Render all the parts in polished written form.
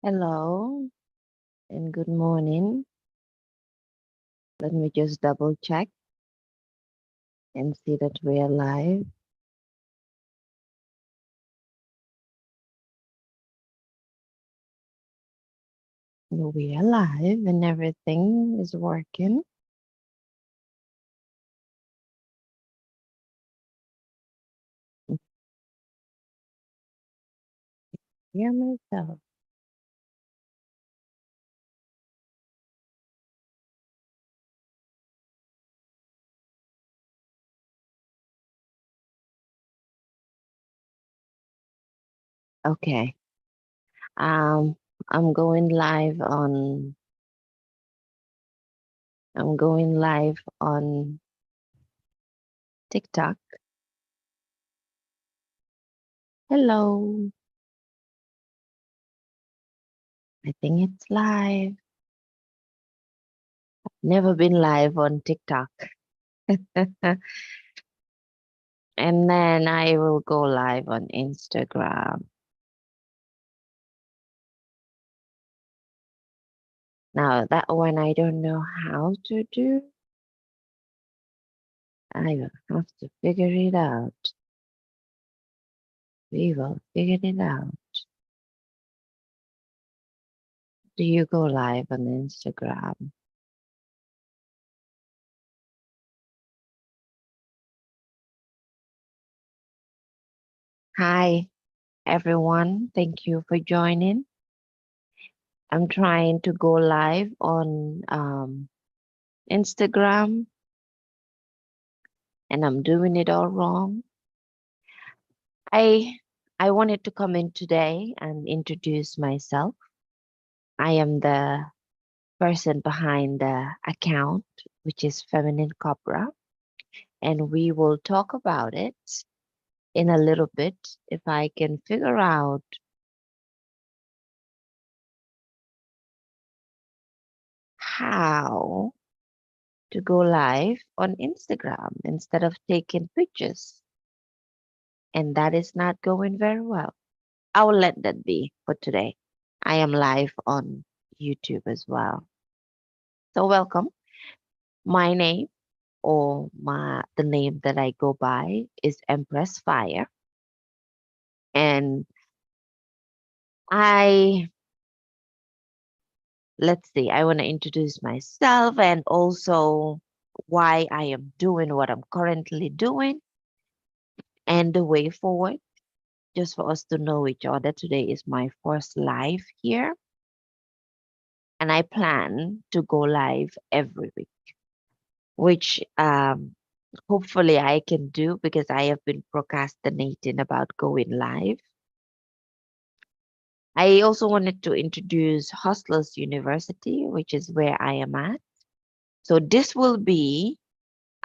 Hello and good morning. Let me just double check and see that we are live. We are live and everything is working. Hear myself. Okay. Um, I'm going live on I'm going live on TikTok. Hello. I think it's live. Never been live on TikTok. And then I will go live on Instagram. Now that one I don't know how to do. I will have to figure it out. We will figure it out. Do you go live on Instagram? Hi, everyone. Thank you for joining. I'm trying to go live on Instagram and I'm doing it all wrong. I I wanted to come in today and introduce myself. I am the person behind the account, which is Feminine Cobra, and we will talk about it in a little bit if I can figure out how to go live on Instagram instead of taking pictures. And that is not going very well. I will let that be for today. I am live on YouTube as well. So welcome. My name or the name that I go by is Empress Fire. And I let's see, I want to introduce myself and also why I am doing what I'm currently doing and the way forward, just for us to know each other. Today is my first live here, and I plan to go live every week, which hopefully I can do because I have been procrastinating about going live. I also wanted to introduce Hustlers University, which is where I am at. So this will be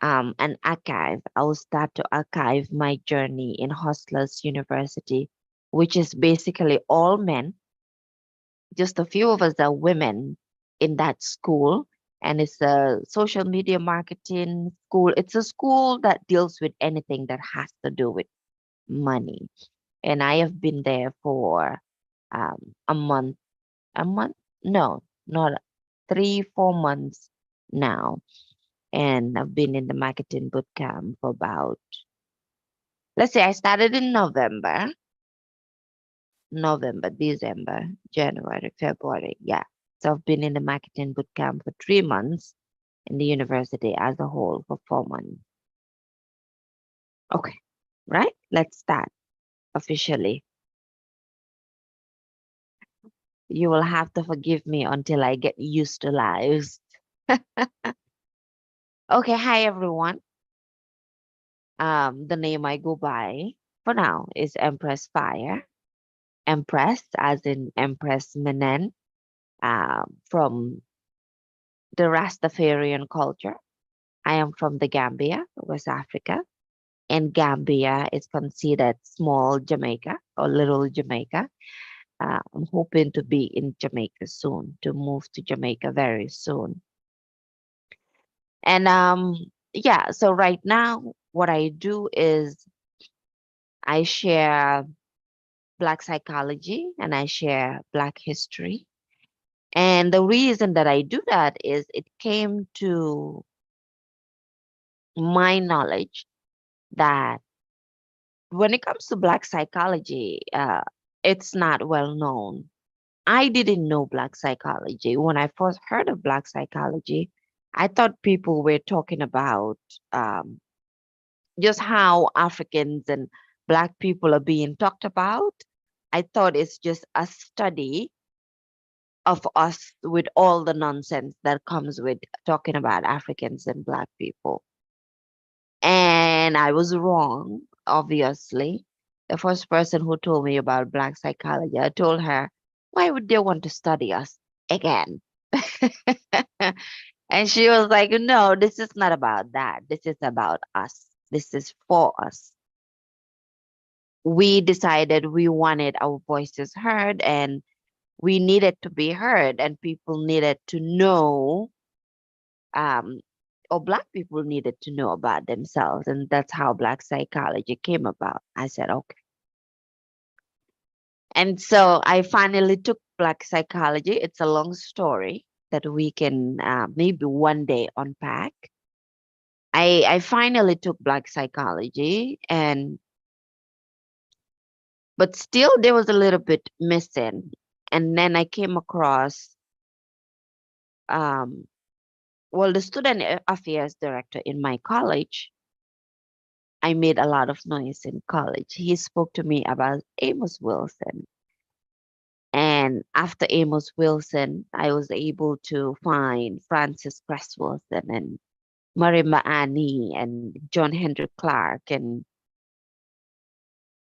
an archive. I will start to archive my journey in Hustlers University, which is basically all men. Just a few of us are women in that school, and it's a social media marketing school. It's a school that deals with anything that has to do with money. And I have been there for a month, a month? No, not 3, 4 months now. And I've been in the marketing boot camp for about, let's say I started in November, December, January, February. Yeah. So I've been in the marketing boot camp for 3 months in the university as a whole for 4 months. Okay. Right. Let's start officially. You will have to forgive me until I get used to lives. Okay. Hi, everyone. The name I go by for now is Empress Fire. Empress, as in Empress Menen, from the Rastafarian culture. I am from the Gambia, West Africa, and Gambia is considered small Jamaica or little Jamaica. I'm hoping to be in Jamaica soon, to move to Jamaica very soon. And yeah, so right now, what I do is I share Black psychology and I share Black history. And the reason that I do that is it came to my knowledge that when it comes to Black psychology, it's not well known. I didn't know Black psychology. When I first heard of Black psychology, I thought people were talking about um, just how Africans and Black people are being talked about. I thought it's just a study of us with all the nonsense that comes with talking about Africans and Black people. And I was wrong, obviously. The first person who told me about Black psychology, I told her, why would they want to study us again? And she was like, no, this is not about that. This is about us. This is for us. We decided we wanted our voices heard and we needed to be heard and people needed to know um, or Black people needed to know about themselves. And that's how Black psychology came about. I said, okay. And so I finally took Black psychology. It's a long story that we can maybe one day unpack. I finally took Black psychology but still there was a little bit missing. And then I came across um, the student affairs director in my college. I made a lot of noise in college. He spoke to me about Amos Wilson. And after Amos Wilson, I was able to find Francis Cress Wilson and Marimba Ani and John Henry Clark. And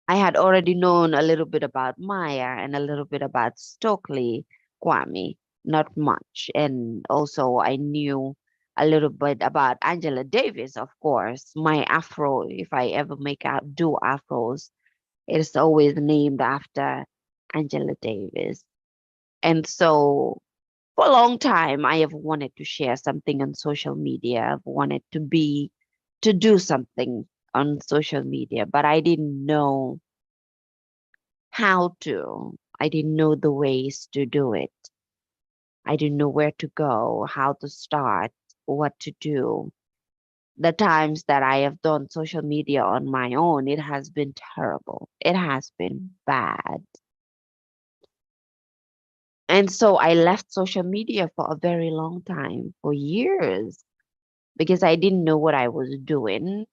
I had already known a little bit about Maya and a little bit about Stokely Kwame, not much. And also I knew a little bit about Angela Davis, of course. My afro, if I ever do afros, it's always named after Angela Davis. And so for a long time, I have wanted to share something on social media. I've wanted to do something on social media, but I didn't know how to. I didn't know the ways to do it. I didn't know where to go, how to start, what to do. The times that I have done social media on my own, it has been terrible. It has been bad. And so I left social media for a very long time, for years, because I didn't know what I was doing.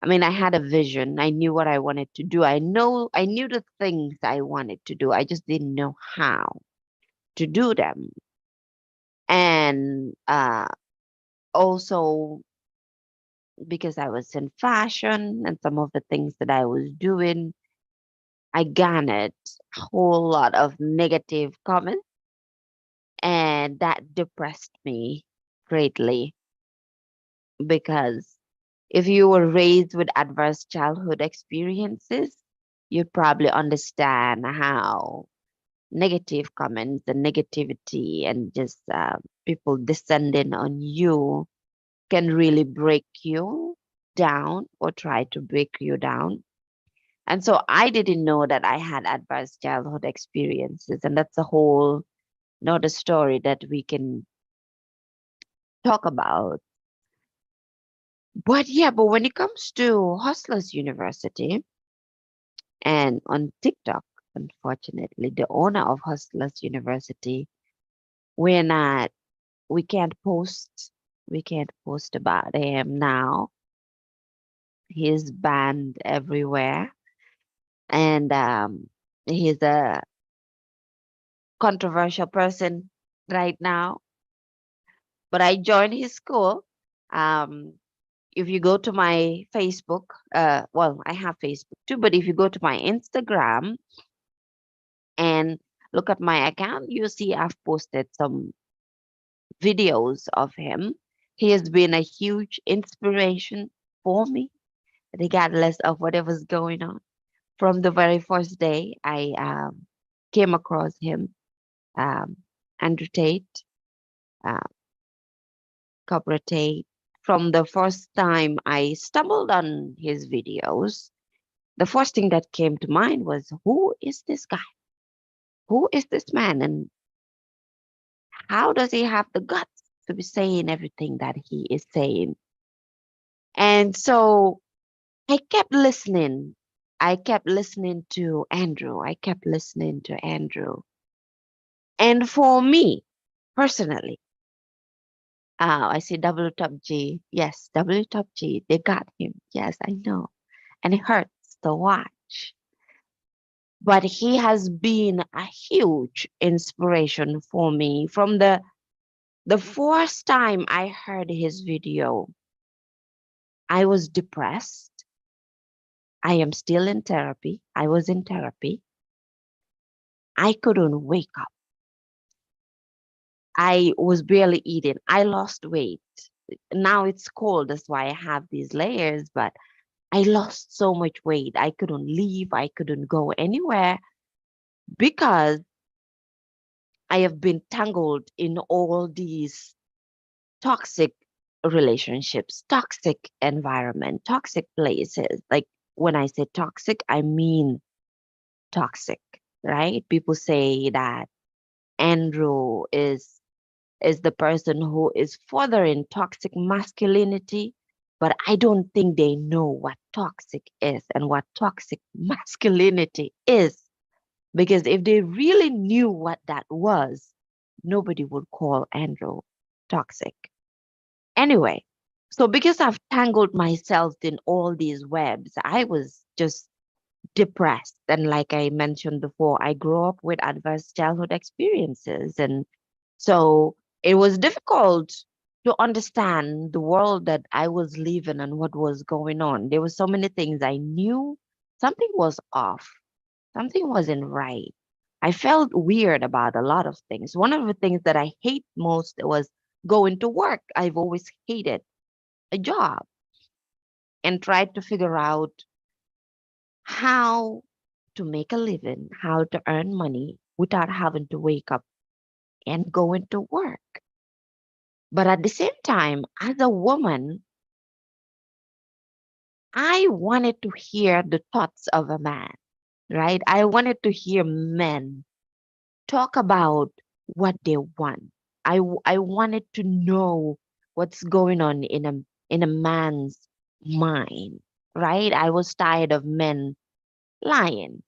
I mean, I had a vision. I knew what I wanted to do. I knew the things I wanted to do. I just didn't know how to do them. And also because I was in fashion and some of the things that I was doing, I garnered a whole lot of negative comments, and that depressed me greatly because if you were raised with adverse childhood experiences, you'd probably understand how negative comments and negativity and just people descending on you can really break you down or try to break you down. And so I didn't know that I had adverse childhood experiences. And that's a whole another story that we can talk about. But yeah, but when it comes to Hustlers University and on TikTok, unfortunately, the owner of Hustlers University, we're not, we can't post about him now. He's banned everywhere. And he's a controversial person right now. But I joined his school. Um, if you go to my Facebook, I have Facebook too, but if you go to my Instagram and look at my account, you see I've posted some videos of him. He has been a huge inspiration for me, regardless of whatever's going on. From the very first day I came across him, um, Andrew Tate, uh, Cobra Tate. From the first time I stumbled on his videos, the first thing that came to mind was, who is this guy? Who is this man? And how does he have the guts to be saying everything that he is saying? And so I kept listening. I kept listening to Andrew. I kept listening to Andrew. And for me personally, I see W Top G. Yes, W Top G. They got him. Yes, I know. And it hurts to watch. But he has been a huge inspiration for me from the first time I heard his video. I was depressed. I am still in therapy. I was in therapy. I couldn't wake up. I was barely eating. I lost weight. Now it's cold. That's why I have these layers. But I lost so much weight. I couldn't leave. I couldn't go anywhere because I have been tangled in all these toxic relationships, toxic environment, toxic places. Like when I say toxic, I mean toxic, right? People say that Andrew is the person who is furthering toxic masculinity, but I don't think they know what toxic is and what toxic masculinity is. Because if they really knew what that was, nobody would call Andrew toxic. Anyway, so because I've tangled myself in all these webs, I was just depressed. And like I mentioned before, I grew up with adverse childhood experiences. And so it was difficult to understand the world that I was living and what was going on. There were so many things I knew something was off, something wasn't right. I felt weird about a lot of things. One of the things that I hate most was going to work. I've always hated a job and tried to figure out how to make a living, how to earn money without having to wake up and go into work. But at the same time, as a woman, I wanted to hear the thoughts of a man, right? I wanted to hear men talk about what they want. I wanted to know what's going on in a man's mind, right? I was tired of men lying.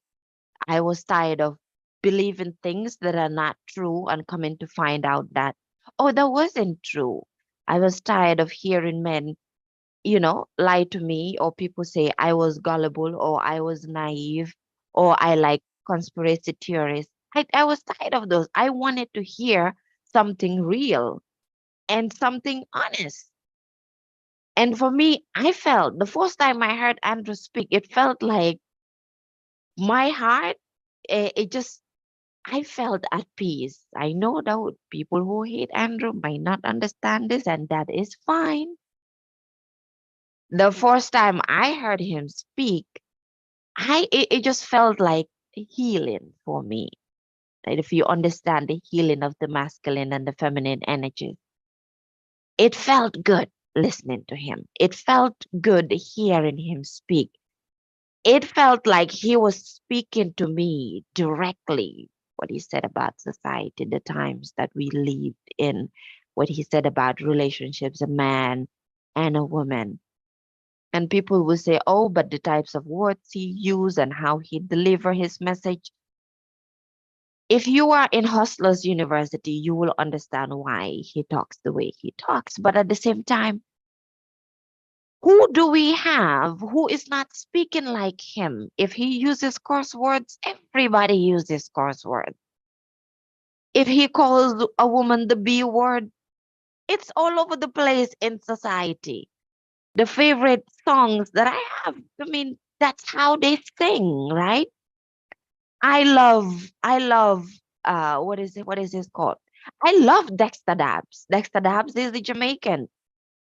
I was tired of believing things that are not true and coming to find out that, oh, that wasn't true. I was tired of hearing men, lie to me, or people say I was gullible or I was naive or I like conspiracy theories. I was tired of those. I wanted to hear something real and something honest. And for me, I felt the first time I heard Andrew speak, it felt like my heart, it just I felt at peace. I know that people who hate Andrew might not understand this, and that is fine. The first time I heard him speak, it just felt like healing for me. Like if you understand the healing of the masculine and the feminine energy, it felt good listening to him. It felt good hearing him speak. It felt like he was speaking to me directly. What he said about society, the times that we lived in, what he said about relationships, a man and a woman. And people will say, oh, but the types of words he used and how he deliver his message. If you are in Hustlers University, you will understand why he talks the way he talks. But at the same time, who do we have who is not speaking like him? If he uses curse words, everybody uses curse words. If he calls a woman the B word, it's all over the place in society. The favorite songs that I have, I mean, that's how they sing, right? I love what is this called? I love Dexter Dabbs. Dexter Dabbs is the Jamaican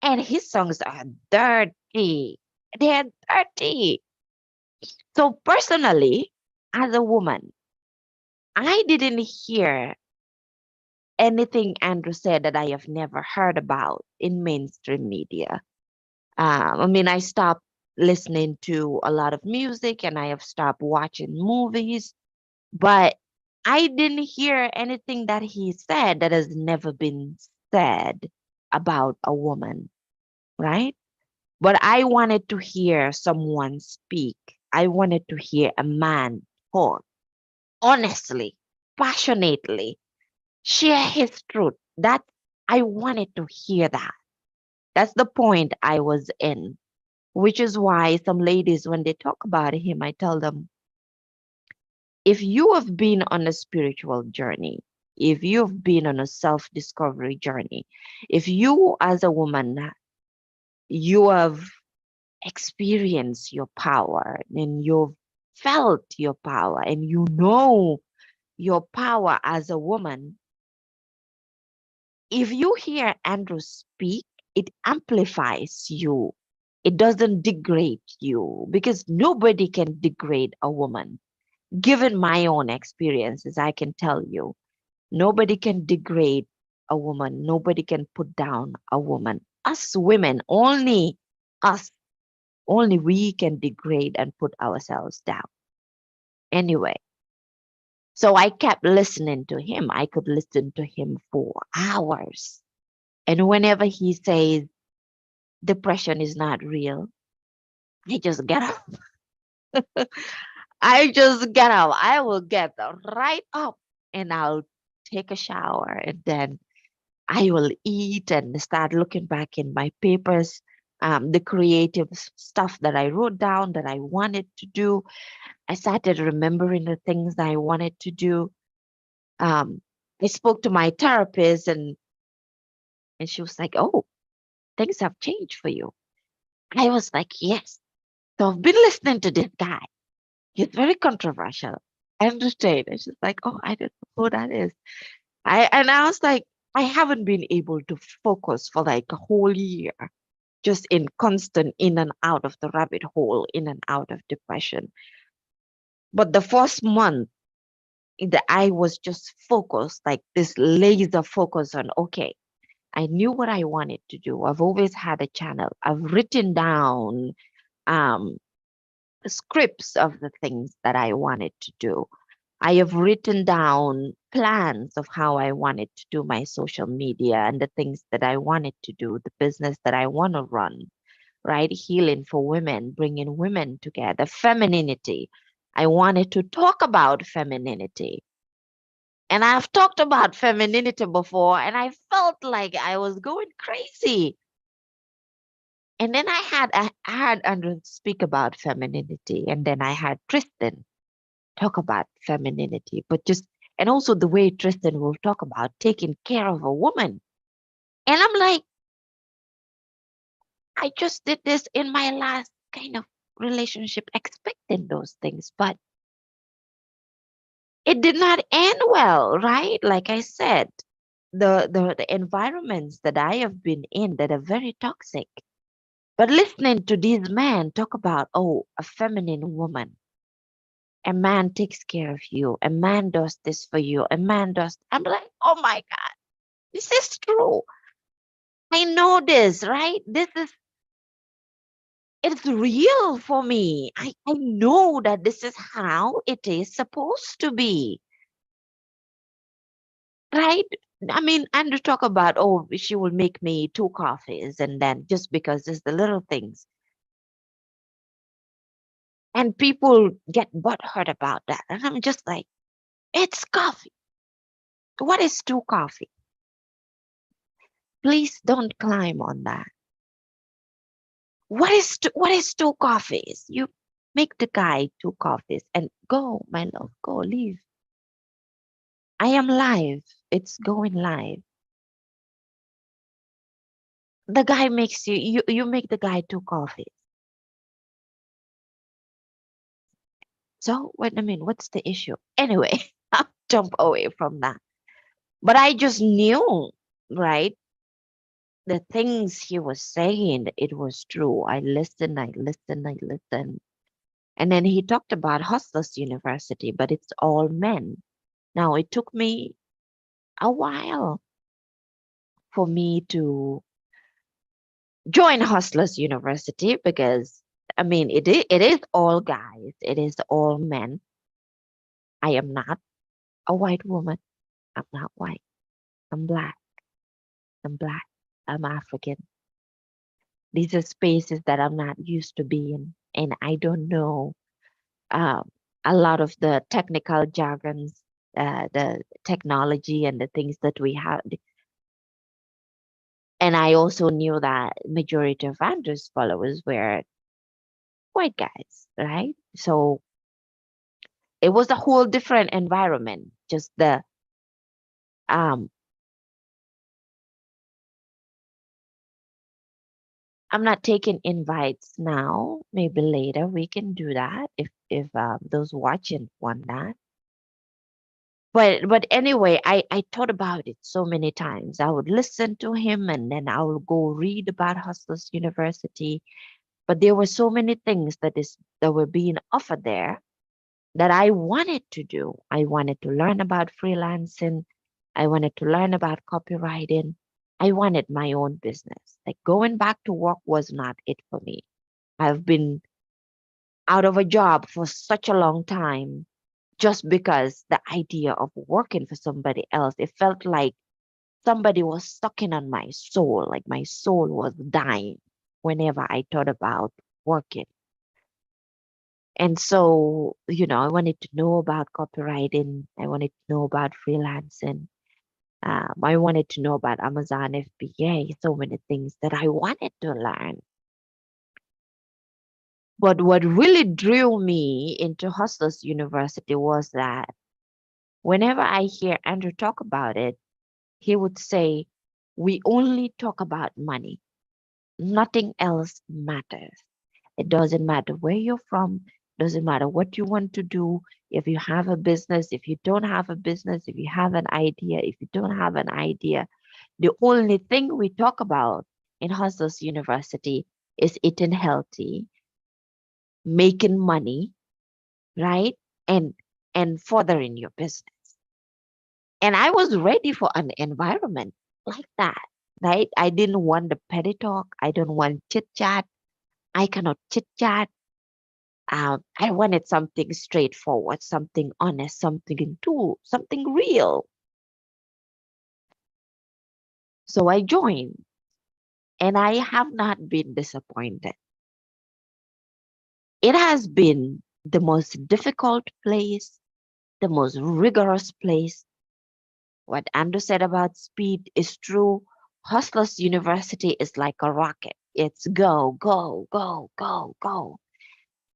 and his songs are dirty. They're dirty. So personally, as a woman, I didn't hear anything Andrew said that I have never heard about in mainstream media. I mean, I stopped. listening to a lot of music and I have stopped watching movies. But I didn't hear anything that he said that has never been said about a woman, right? But I wanted to hear someone speak. I wanted to hear a man talk honestly, passionately, share his truth. That I wanted to hear that. That's the point I was in, which is why some ladies, when they talk about him, I tell them, if you have been on a spiritual journey, if you've been on a self discovery journey, if you as a woman, you have experienced your power and you've felt your power and you know your power as a woman, if you hear Andrew speak, it amplifies you. It doesn't degrade you because nobody can degrade a woman. Given my own experiences, I can tell you, nobody can degrade a woman. Nobody can put down a woman. Us women, only us, only we can degrade and put ourselves down. Anyway, so I kept listening to him. I could listen to him for hours. And whenever he says depression is not real, I just get up. I just get up. I will get right up and I'll take a shower and then I will eat and start looking back in my papers, the creative stuff that I wrote down that I wanted to do. I started remembering the things that I wanted to do. Um, I spoke to my therapist and she was like, "Oh, things have changed for you." I was like, "Yes." So I've been listening to this guy. He's very controversial. I understand. And she's like, "Oh, I don't know who that is." I was like, I haven't been able to focus for like a whole year, just in constant in and out of the rabbit hole, in and out of depression. But the first month that I was just focused, like this laser focus on, okay, I knew what I wanted to do. I've always had a channel. I've written down um, scripts of the things that I wanted to do. I have written down plans of how I wanted to do my social media and the things that I wanted to do, the business that I want to run, right? Healing for women, bringing women together, femininity. I wanted to talk about femininity. And I've talked about femininity before, and I felt like I was going crazy. And then I had Andrew speak about femininity, and then I had Tristan talk about femininity, but just, and also the way Tristan will talk about taking care of a woman. And I'm like, I just did this in my last kind of relationship, expecting those things, but it did not end well, right? Like I said, the environments that I have been in that are very toxic. But listening to these men talk about, oh, a feminine woman, a man takes care of you, a man does this for you, a man does, I'm like, oh my God, this is true. I know this, right? This is, it's real for me. I know that this is how it is supposed to be, right? I mean, and to talk about, oh, she will make me 2 coffees, and then just because it's the little things. And people get butthurt about that. And I'm just like, it's coffee. What is 2 coffee? Please don't climb on that. What is 2 coffees? You make the guy 2 coffees and go, my love, go, leave. I am live. It's going live. The guy makes you make the guy 2 coffees. So what I mean, what's the issue? Anyway, I'll jump away from that. But I just knew, right? The things he was saying, it was true. I listened, I listened, I listened. And then he talked about Hustlers University, but it's all men. Now it took me a while for me to join Hustlers University because I mean, it is all guys. It is all men. I am not a white woman. I'm not white. I'm black. I'm black. I'm African. These are spaces that I'm not used to being, and I don't know um, a lot of the technical jargons, the technology, and the things that we have. And I also knew that majority of Andrew's followers were white guys, right? So it was a whole different environment. Just the um, I'm not taking invites now. Maybe later we can do that if those watching want that. But anyway, I thought about it so many times. I would listen to him and then I would go read about Hustlers University. But there were so many things that were being offered there that I wanted to do. I wanted to learn about freelancing. I wanted to learn about copywriting. I wanted my own business. Like going back to work was not it for me. I've been out of a job for such a long time just because the idea of working for somebody else, it felt like somebody was sucking on my soul, like my soul was dying whenever I thought about working. And so, I wanted to know about copywriting. I wanted to know about freelancing. I wanted to know about Amazon FBA, so many things that I wanted to learn. But what really drew me into Hustlers University was that whenever I hear Andrew talk about it, he would say, we only talk about money. Nothing else matters. It doesn't matter where you're from, doesn't matter what you want to do, if you have a business, if you don't have a business, if you have an idea, if you don't have an idea. The only thing we talk about in Hustlers University is eating healthy, making money, right? And furthering your business. And I was ready for an environment like that, right? I didn't want the petty talk. I don't want chit chat. I cannot chit chat. I wanted something straightforward, something honest, something real. So I joined and I have not been disappointed. It has been the most difficult place, the most rigorous place. What Andrew said about speed is true. Hustlers University is like a rocket. It's go, go, go, go, go.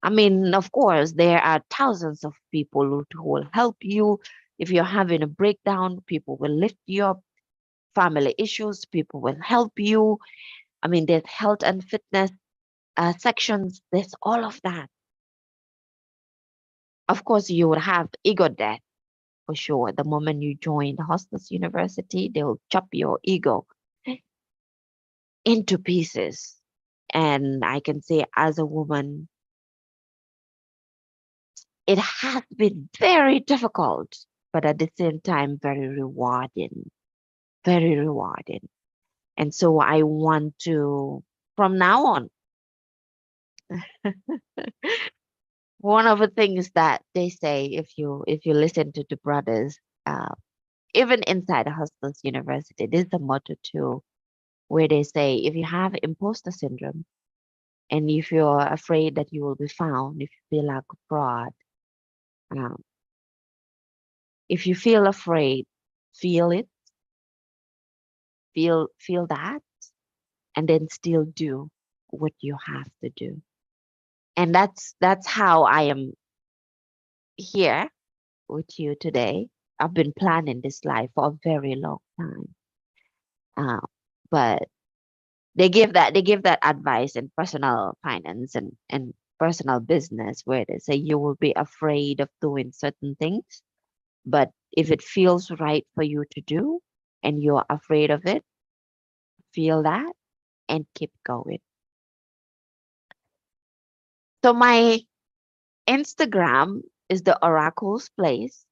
I mean, of course, there are thousands of people who will help you. If you're having a breakdown, people will lift you up. Family issues, people will help you. I mean, there's health and fitness sections. There's all of that. Of course, you would have ego death for sure. The moment you join the Hustlers University, they'll chop your ego into pieces. And I can say, as a woman, it has been very difficult, but at the same time, very rewarding. Very rewarding. And so I want to, from now on, one of the things that they say, if you listen to the brothers, uh, even inside the Hustlers University, there's a motto too, where they say, if you have imposter syndrome, and if you're afraid that you will be found, if you feel like a fraud, um, if you feel afraid, feel it, feel that, and then still do what you have to do. And that's how I am here with you today. I've been planning this life for a very long time. Uh, but they give that advice in personal finance and personal business where they say you will be afraid of doing certain things, but if it feels right for you to do and you're afraid of it, feel that and keep going. So my Instagram is the Oracle's Place.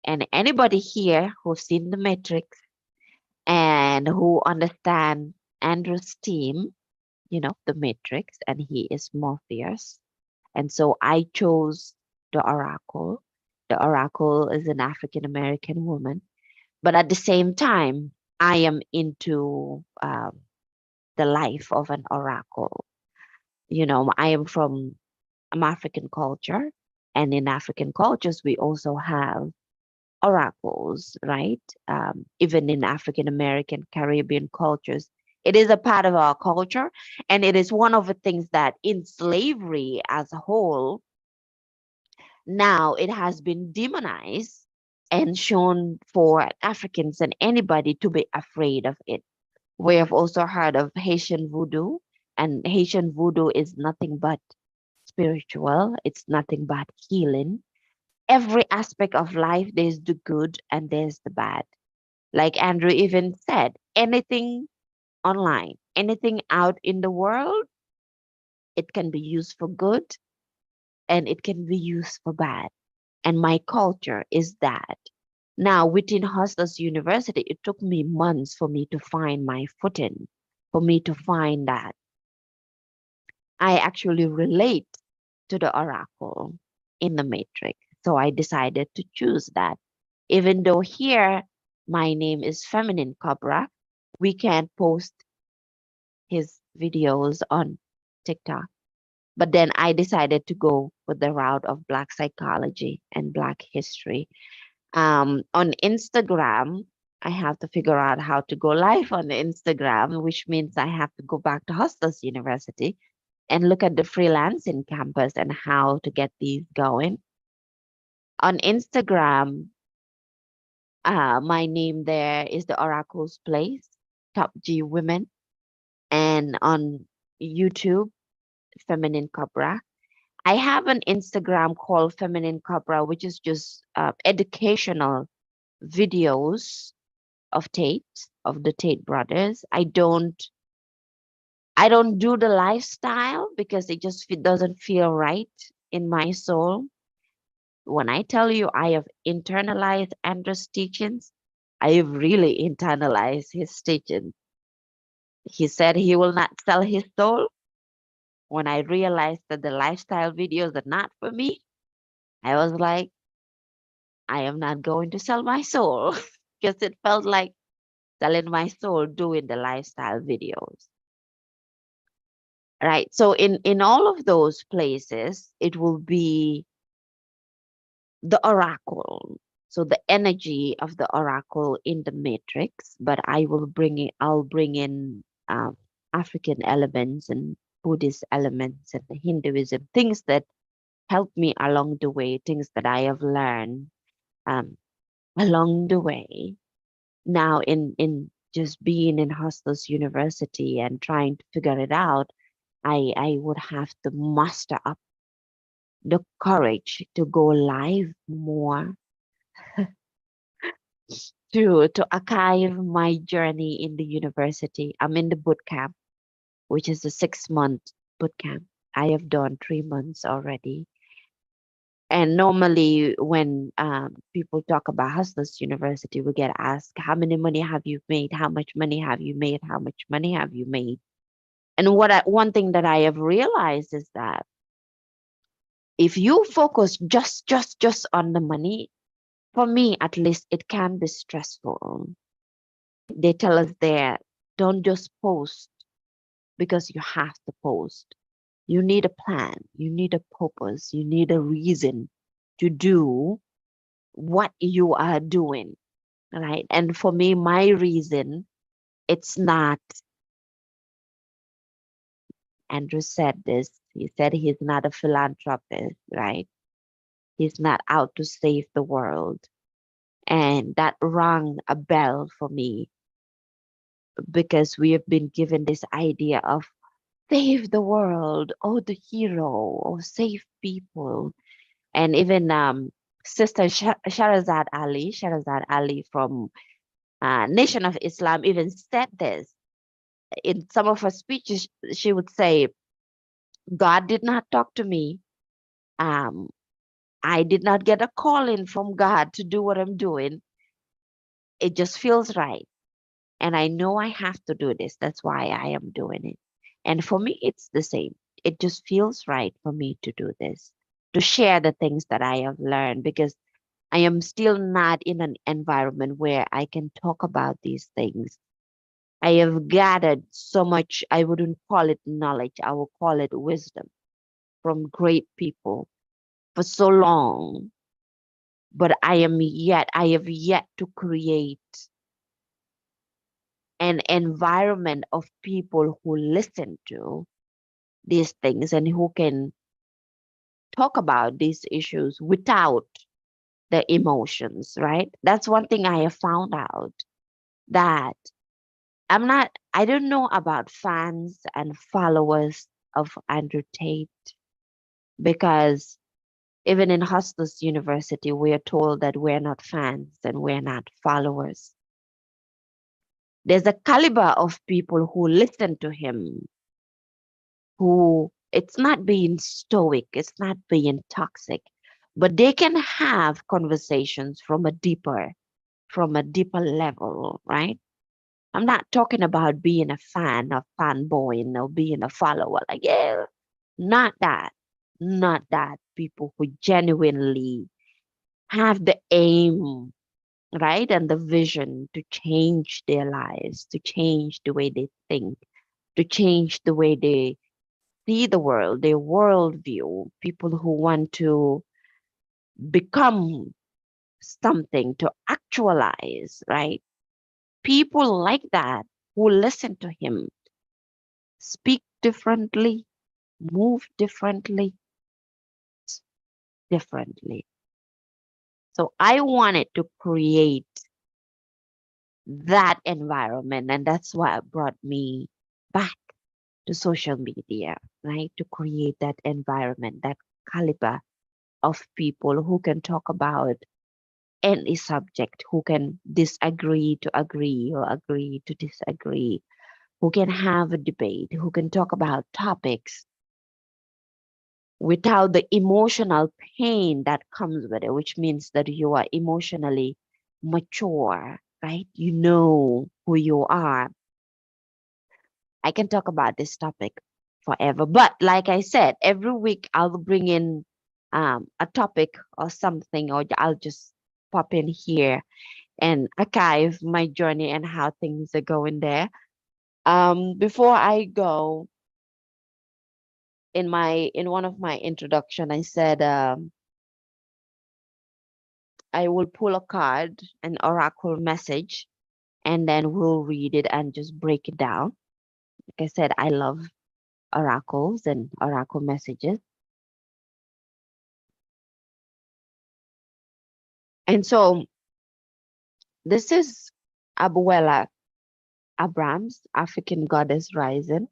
And anybody here who's seen the matrix and who understand Andrew's team, the matrix, and he is more fierce. And so I chose the oracle. The oracle is an African American woman, but at the same time, I am into the life of an oracle. I am from African culture, and in African cultures, we also have oracles, right? Even in African American, Caribbean cultures, it is a part of our culture, and it is one of the things that in slavery as a whole, now it has been demonized and shown for Africans and anybody to be afraid of it. We have also heard of Haitian voodoo, and Haitian voodoo is nothing but spiritual, it's nothing but healing. Every aspect of life, there's the good and there's the bad. Like Andrew even said, anything online, anything out in the world, it can be used for good and it can be used for bad. And my culture is that. Now, within Hustlers University, it took me months for me to find my footing, for me to find that I actually relate to the oracle in the matrix. So I decided to choose that. Even though here my name is Feminine Cobra, we can't post his videos on TikTok. But then I decided to go with the route of Black psychology and Black history. On Instagram, I have to figure out how to go live on Instagram, which means I have to go back to Hustlers University and look at the freelancing campus and how to get these going. On Instagram, my name there is TheOraclesPlace, Top G Women, and on YouTube, Feminine Cobra. I have an Instagram called Feminine Cobra, which is just educational videos of Tate, of the Tate brothers. I don't do the lifestyle because it just doesn't feel right in my soul. When I tell you I have internalized Andrew's teachings, I have really internalized his teachings. He said he will not sell his soul. When I realized that the lifestyle videos are not for me, I was like, I am not going to sell my soul because it felt like selling my soul doing the lifestyle videos. Right. So in all of those places, it will be the oracle. So the energy of the oracle in the matrix, but I'll bring in African elements and Buddhist elements and Hinduism, things that help me along the way, things that I have learned um, along the way. Now in just being in Hustlers University and trying to figure it out, I would have to muster up the courage to go live more, to archive my journey in the university. I'm in the boot camp, which is a 6-month boot camp. I have done 3 months already. And normally, when people talk about Hustlers University, we get asked, how many money have you made? How much money have you made? How much money have you made? And one thing that I have realized is that if you focus just on the money, for me at least, it can be stressful. They tell us there, don't just post because you have to post. You need a plan, you need a purpose, you need a reason to do what you are doing, right? And for me, my reason, it's not, Andrew said this, he said he's not a philanthropist, right? He's not out to save the world. And that rang a bell for me because we have been given this idea of save the world, oh, the hero, or save people. And even Sister Shahrazad Ali from Nation of Islam even said this. In some of her speeches, she would say, God did not talk to me. Um, I did not get a calling from God to do what I'm doing. It just feels right. And I know I have to do this. That's why I am doing it. And for me, it's the same. It just feels right for me to do this, to share the things that I have learned, because I am still not in an environment where I can talk about these things. I have gathered so much, I wouldn't call it knowledge, I will call it wisdom from great people for so long. But I have yet to create an environment of people who listen to these things and who can talk about these issues without the emotions, right? That's one thing I have found out, that I don't know about fans and followers of Andrew Tate, because even in Hustlers University, we are told that we're not fans and we're not followers. There's a caliber of people who listen to him, who it's not being stoic, it's not being toxic, but they can have conversations from a deeper level, right? I'm not talking about being a fan of fanboying or being a follower. Like, yeah, not that. Not that. People who genuinely have the aim, right? And the vision to change their lives, to change the way they think, to change the way they see the world, their worldview. People who want to become something, to actualize, right? People like that who listen to him speak differently, move differently, differently. So I wanted to create that environment, and that's what brought me back to social media, right? To create that environment, that caliber of people who can talk about any subject, who can disagree to agree or agree to disagree, who can have a debate, who can talk about topics without the emotional pain that comes with it, which means that you are emotionally mature, right? You know who you are. I can talk about this topic forever. But like I said, every week I'll bring in a topic or something, or I'll just pop in here and archive my journey and how things are going there. Before I go, in one of my introduction, I said I will pull a card, an oracle message, and then we'll read it and just break it down. Like I said, I love oracles and oracle messages. And so this is Abuela Abrams, African goddess rising.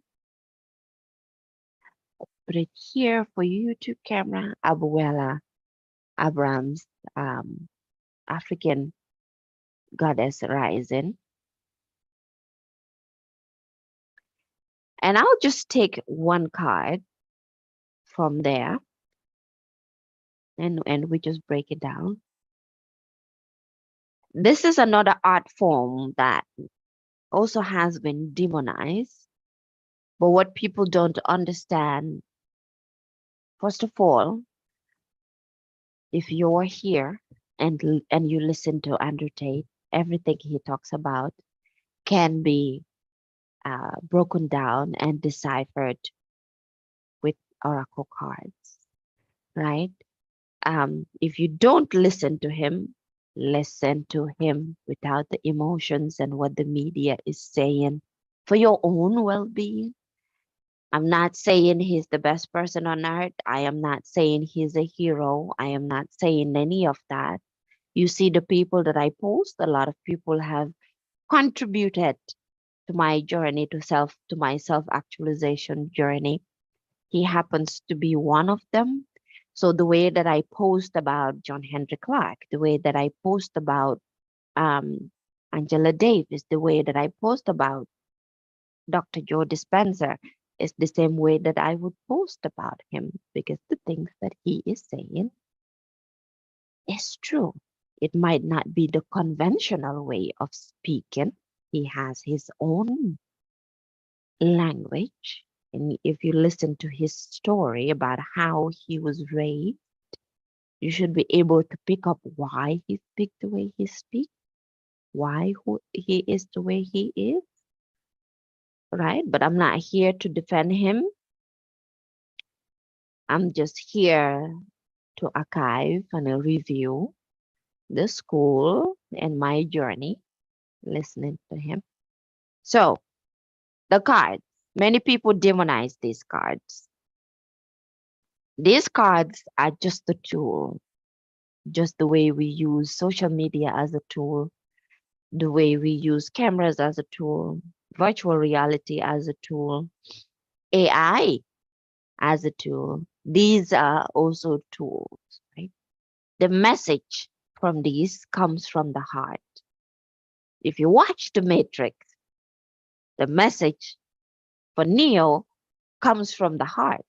Put it here for YouTube camera, Abuela Abrams, um, African goddess rising. And I'll just take one card from there, and we just break it down. This is another art form that also has been demonized. But what people don't understand, first of all, if you're here and you listen to Andrew Tate, everything he talks about can be broken down and deciphered with oracle cards, right? If you don't listen to him without the emotions and what the media is saying for your own well-being. I'm not saying he's the best person on earth. I am not saying he's a hero. I am not saying any of that. You see the people that I post, a lot of people have contributed to my journey to my self-actualization journey. He happens to be one of them. So the way that I post about John Henry Clark, the way that I post about um, Angela Davis, the way that I post about Dr. Joe Dispenza is the same way that I would post about him, because the things that he is saying is true. It might not be the conventional way of speaking. He has his own language, And if you listen to his story about how he was raised, you should be able to pick up why he speaks the way he speaks, why he is the way he is, right? But I'm not here to defend him. I'm just here to archive and review the school and my journey listening to him. So, the cards. Many people demonize these cards. These cards are just a tool, just the way we use social media as a tool, the way we use cameras as a tool, virtual reality as a tool, AI as a tool. These are also tools, right? The message from these comes from the heart. If you watch The Matrix, the message for Neo comes from the heart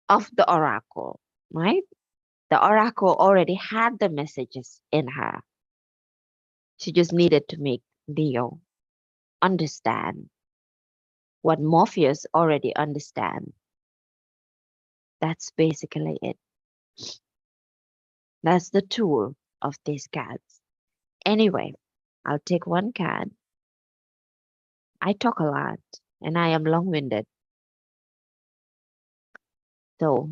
of the oracle, right? The oracle already had the messages in her. She just needed to make Neo understand what Morpheus already understands. That's basically it. That's the tool of these cards. Anyway, I'll take one card. I talk a lot and I am long-winded, so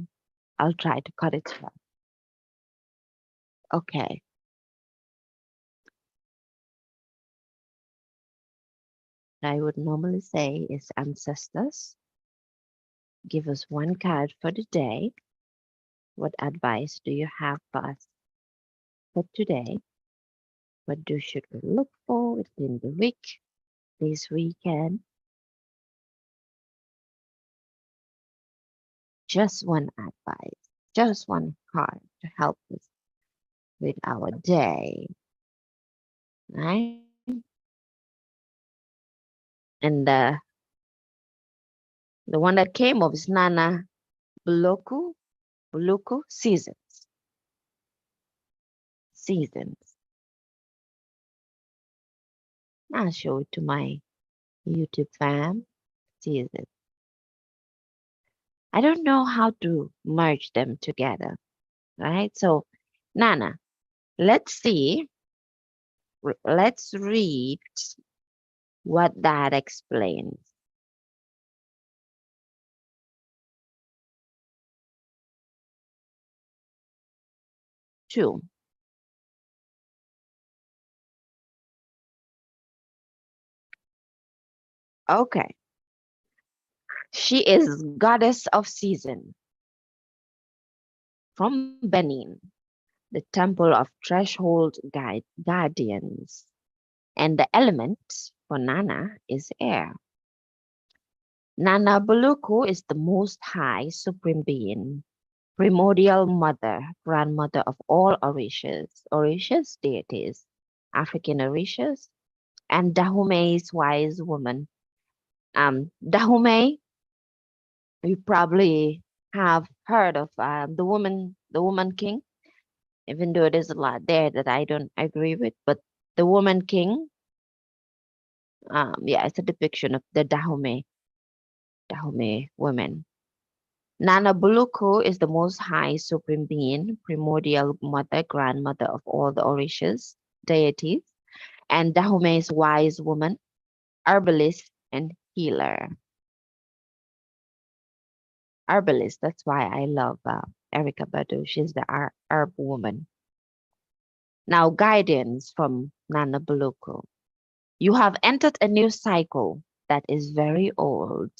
I'll try to cut it short. Okay. I would normally say is ancestors. Give us one card for the day. What advice do you have for us for today? What should we look for within the week, this weekend? Just one advice, just one card to help us with our day, right? And the one that came up is Nana Buluku Seasons. Seasons. I'll show it to my YouTube fam. Seasons. I don't know how to merge them together, right? So, Nana, let's see. Let's read what that explains. Two. Okay. She is goddess of season from Benin, the temple of threshold guardians. And the element for Nana is air. Nana Buluku is the most high supreme being, primordial mother, grandmother of all Orishas deities, African Orishas, and Dahume's wise woman. Dahume, you probably have heard of the woman king, even though there's a lot there that I don't agree with, but the woman king, yeah, it's a depiction of the Dahomey women. Nana Buluku is the most high supreme being, primordial mother, grandmother of all the Orishas deities, and Dahome's wise woman, herbalist, and healer. Herbalist, that's why I love Erica Badu. She's the herb woman. Now, guidance from Nana Buluku. You have entered a new cycle that is very old.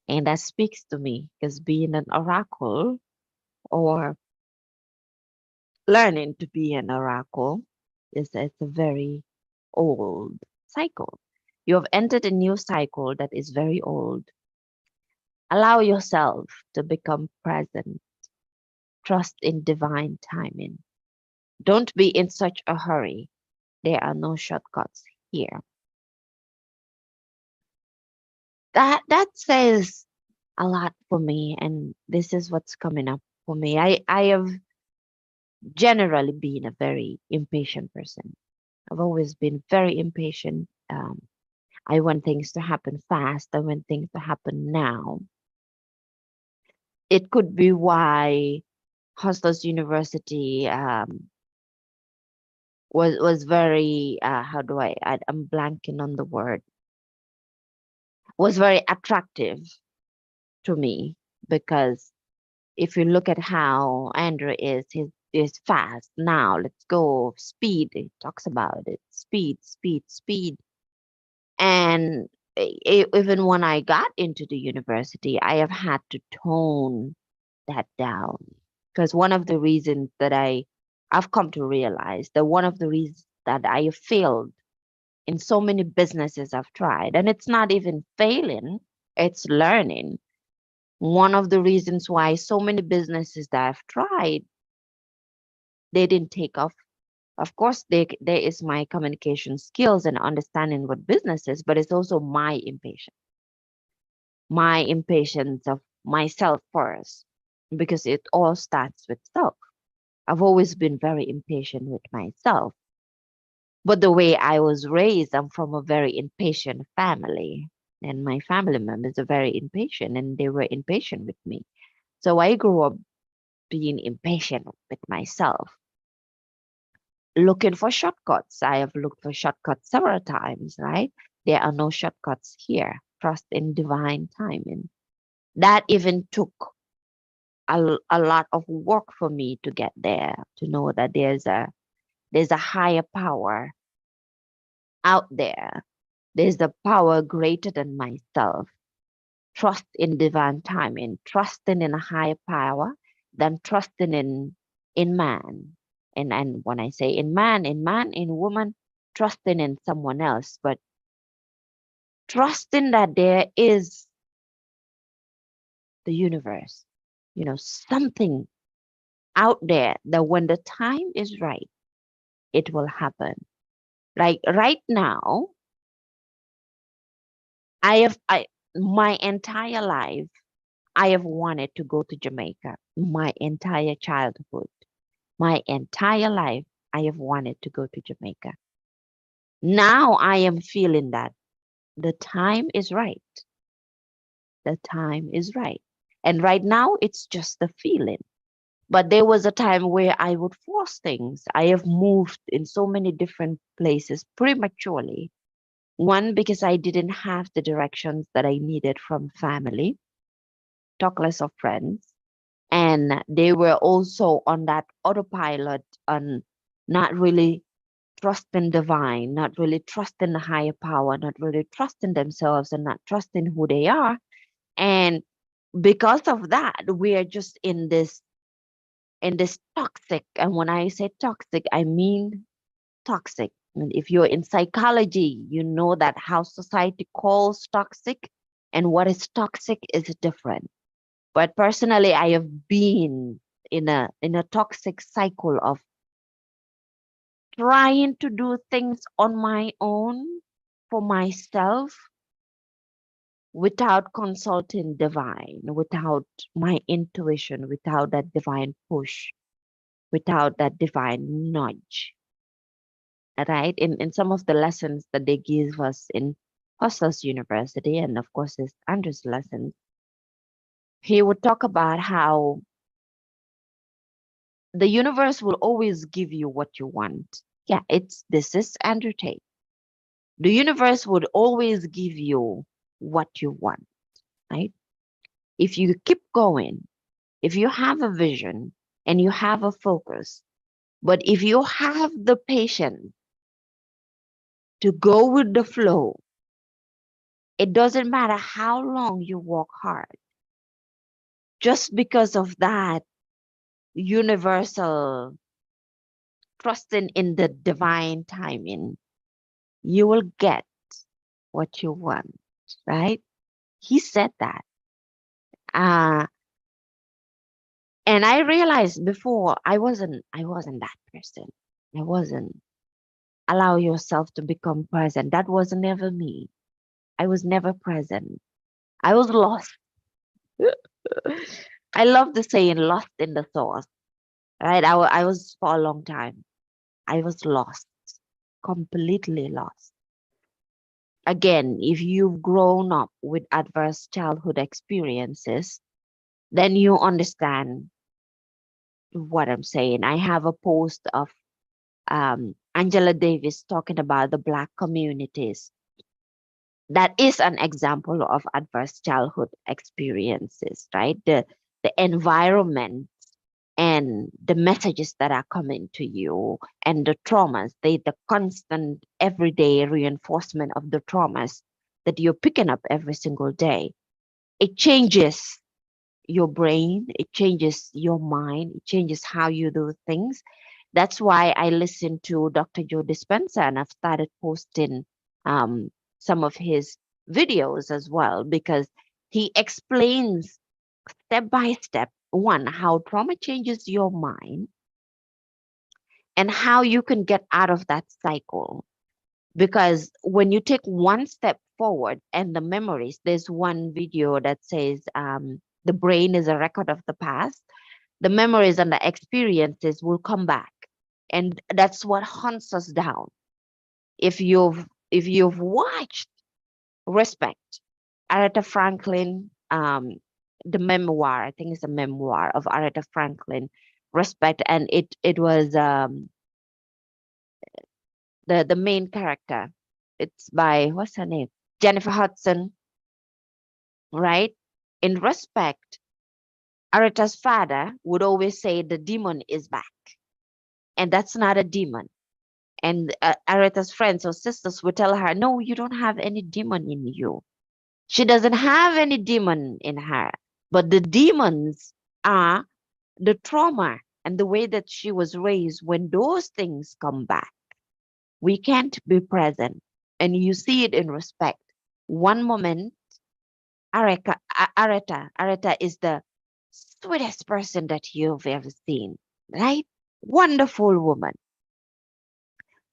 And that speaks to me because being an oracle or learning to be an oracle it's a very old cycle. You have entered a new cycle that is very old. Allow yourself to become present. Trust in divine timing. Don't be in such a hurry. There are no shortcuts here. That says a lot for me, and this is what's coming up for me. I have generally been a very impatient person. I've always been very impatient. I want things to happen fast. I want things to happen now. It could be why Hustlers University was very how do I'm blanking on the word, was very attractive to me, because if you look at how Andrew is fast now, let's go speed. It talks about it, speed, speed, speed. And even when I got into the university, I have had to tone that down, because one of the reasons that I've come to realize that one of the reasons that I failed in so many businesses I've tried, and it's not even failing, it's learning. One of the reasons why so many businesses that I've tried, they didn't take off. Of course, there is my communication skills and understanding what business is, but it's also my impatience of myself first, because it all starts with self. I've always been very impatient with myself. But the way I was raised, I'm from a very impatient family. And my family members are very impatient, and they were impatient with me. So I grew up being impatient with myself, looking for shortcuts. I have looked for shortcuts several times, right? There are no shortcuts here. Trust in divine timing. That even took a lot of work for me to get there, to know that there's a higher power out there. There's a power greater than myself. Trust in divine timing, trusting in a higher power than trusting in man. And when I say in man, in woman, trusting in someone else, but trusting that there is the universe, something out there that when the time is right, it will happen. Like right now, my entire life, I have wanted to go to Jamaica. My entire childhood, my entire life, I have wanted to go to Jamaica. Now I am feeling that the time is right. The time is right. And right now it's just a feeling. But there was a time where I would force things. I have moved in so many different places prematurely. One, because I didn't have the directions that I needed from family, talk less of friends. And they were also on that autopilot, on not really trusting divine, not really trusting the higher power, not really trusting themselves, and not trusting who they are. And because of that, we are just in this toxic. And when I say toxic, I mean toxic. And if you're in psychology, you know that how society calls toxic and what is toxic is different. But personally, I have been in a toxic cycle of trying to do things on my own for myself without consulting divine, without my intuition, without that divine push, without that divine nudge. Right? In some of the lessons that they give us in Hustlers University, and of course, it's Andrew's lessons, he would talk about how the universe will always give you what you want. Yeah, this is Andrew Tate. The universe would always give you what you want, right? If you keep going, if you have a vision and you have a focus, but if you have the patience to go with the flow, it doesn't matter how long you work hard. Just because of that universal trusting in the divine timing, you will get what you want, right? He said that. Uh, and I realized before I wasn't that person. I wasn't. Allow yourself to become present. That was never me. I was never present. I was lost. I love the saying lost in the sauce, right? I was for a long time. I was lost, completely lost. Again, if you've grown up with adverse childhood experiences, then you understand what I'm saying. I have a post of Angela Davis talking about the Black communities. That is an example of adverse childhood experiences, right? The environment and the messages that are coming to you and the traumas, the constant everyday reinforcement of the traumas that you're picking up every single day. It changes your brain, it changes your mind, it changes how you do things. That's why I listen to Dr. Joe Dispenza and I've started posting um, some of his videos as well because he explains step by step, one, how trauma changes your mind and how you can get out of that cycle. Because when you take one step forward and the memories, there's one video that says the brain is a record of the past, the memories and the experiences will come back. And that's what hunts us down. If you've watched Respect, Aretha Franklin, the memoir, I think it's a memoir of Aretha Franklin, Respect, and it was the main character. It's by what's her name? Jennifer Hudson, right? In Respect, Aretha's father would always say the demon is back, and that's not a demon. And Aretha's friends or sisters would tell her, "No, you don't have any demon in you. She doesn't have any demon in her, but the demons are the trauma and the way that she was raised. When those things come back, we can't be present." And you see it in Respect. One moment, Aretha is the sweetest person that you've ever seen, right? Wonderful woman.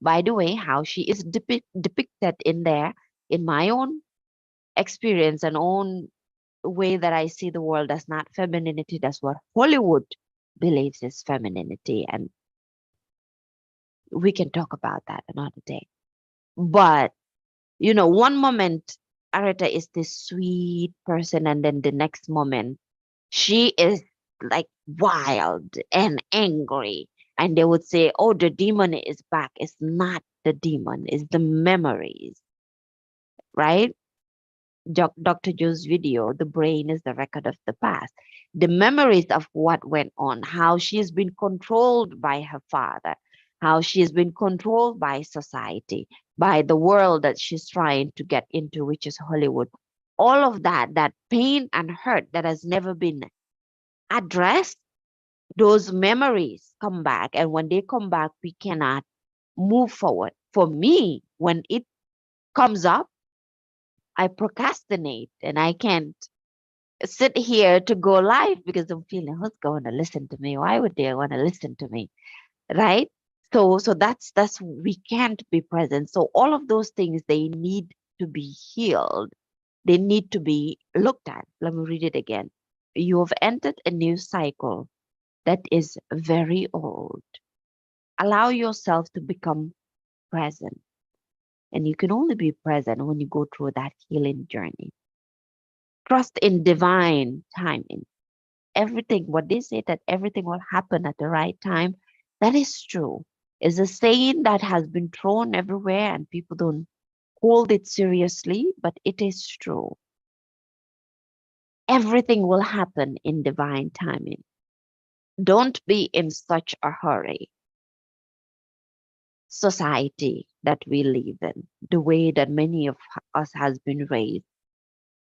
By the way, how she is depicted in there, in my own experience and own way that I see the world, as not femininity. That's what Hollywood believes is femininity. And we can talk about that another day. But, one moment, Aretha is this sweet person, and then the next moment, she is like wild and angry. And they would say, "Oh, the demon is back." It's not the demon, it's the memories, right? Dr. Joe's video, "The Brain is the Record of the Past." The memories of what went on, how she's been controlled by her father, how she's been controlled by society, by the world that she's trying to get into, which is Hollywood. All of that pain and hurt that has never been addressed, those memories come back. And when they come back, we cannot move forward. For me, when it comes up, I procrastinate and I can't sit here to go live because I'm feeling, who's going to listen to me? Why would they want to listen to me? Right? So that's we can't be present. So all of those things, they need to be healed. They need to be looked at. Let me read it again. You have entered a new cycle that is very old. Allow yourself to become present. And you can only be present when you go through that healing journey. Trust in divine timing. Everything, what they say that everything will happen at the right time, that is true. It's a saying that has been thrown everywhere and people don't hold it seriously, but it is true. Everything will happen in divine timing. Don't be in such a hurry. Society that we live in, the way that many of us has been raised.